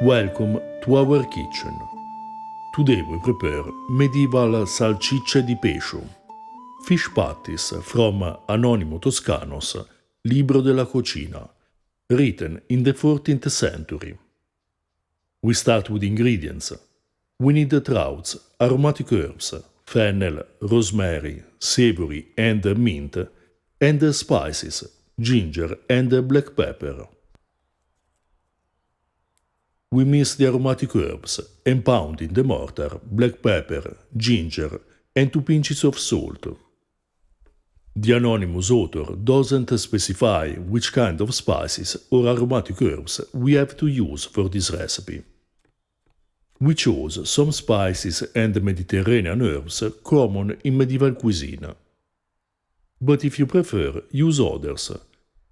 Welcome to our kitchen. Today we prepare medieval salsicce di pesce, fish patties from Anonimo Toscano's Libro della Cucina, written in the 14th century. We start with ingredients. We need trouts, aromatic herbs, fennel, rosemary, savory and mint, and spices, ginger and black pepper. We mix the aromatic herbs and pound in the mortar black pepper, ginger, and 2 pinches of salt. The anonymous author doesn't specify which kind of spices or aromatic herbs we have to use for this recipe. We chose some spices and Mediterranean herbs common in medieval cuisine. But if you prefer, use others.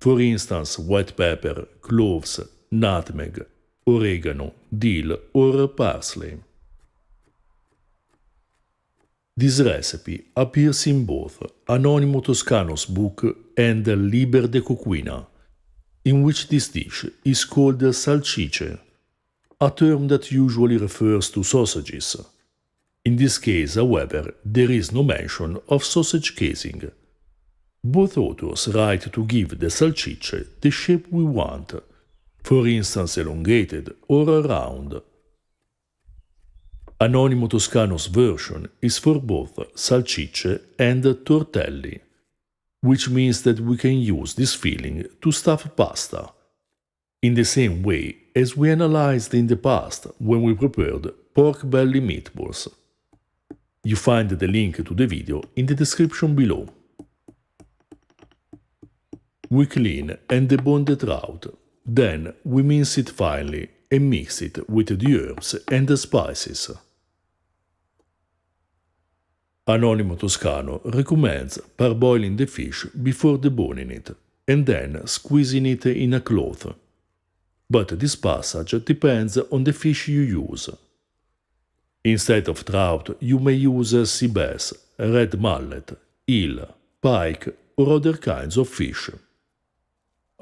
For instance, white pepper, cloves, nutmeg, oregano, dill, or parsley. This recipe appears in both Anonimo Toscano's book and Liber de Cucina, in which this dish is called salsicce, a term that usually refers to sausages. In this case, however, there is no mention of sausage casing. Both authors write to give the salsicce the shape we want, for instance elongated or round. Anonimo Toscano's version is for both salsicce and tortelli, which means that we can use this filling to stuff pasta, in the same way as we analyzed in the past when we prepared pork belly meatballs. You find the link to the video in the description below. We clean and debone the trout. Then we mince it finely and mix it with the herbs and the spices. Anonimo Toscano recommends parboiling the fish before deboning it and then squeezing it in a cloth. But this passage depends on the fish you use. Instead of trout, you may use sea bass, red mullet, eel, pike, or other kinds of fish.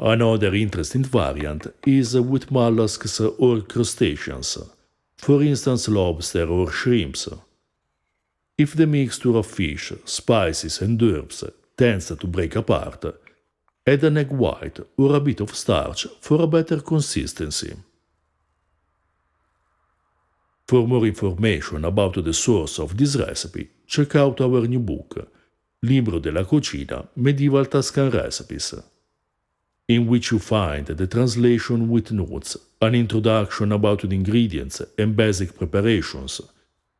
Another interesting variant is with mollusks or crustaceans, for instance lobster or shrimps. If the mixture of fish, spices and herbs tends to break apart, add an egg white or a bit of starch for a better consistency. For more information about the source of this recipe, check out our new book, Libro della Cucina Medieval Tuscan Recipes, in which you find the translation with notes, an introduction about the ingredients and basic preparations,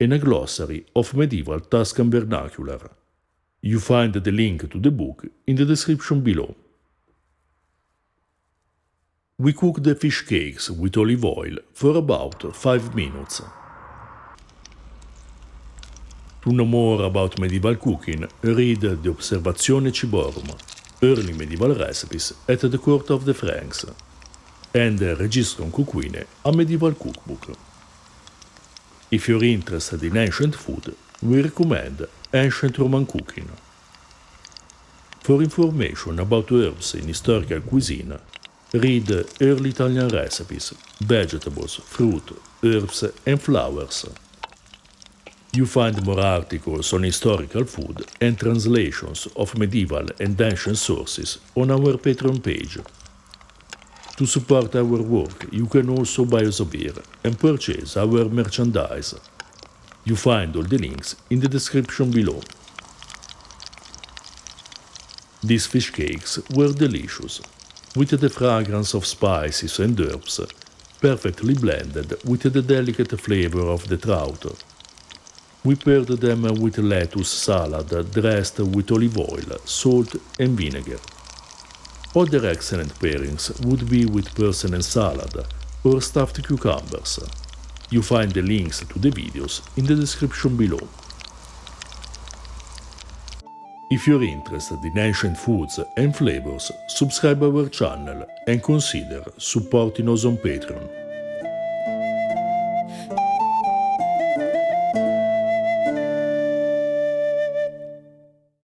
and a glossary of medieval Tuscan vernacular. You find the link to the book in the description below. We cook the fish cakes with olive oil for about 5 minutes. To know more about medieval cooking, read the Observazione Ciborum, Early Medieval Recipes at the Court of the Franks, and Registrum Cuquine, a medieval cookbook. If you're interested in ancient food, we recommend Ancient Roman Cooking. For information about herbs in historical cuisine, read Early Italian Recipes, Vegetables, Fruit, Herbs and Flowers. You find more articles on historical food and translations of medieval and ancient sources on our Patreon page. To support our work, you can also buy us a beer and purchase our merchandise. You find all the links in the description below. These fish cakes were delicious, with the fragrance of spices and herbs, perfectly blended with the delicate flavor of the trout. We paired them with lettuce salad dressed with olive oil, salt and vinegar. Other excellent pairings would be with Persian salad or stuffed cucumbers. You find the links to the videos in the description below. If you're interested in ancient foods and flavors, subscribe our channel and consider supporting us on Patreon.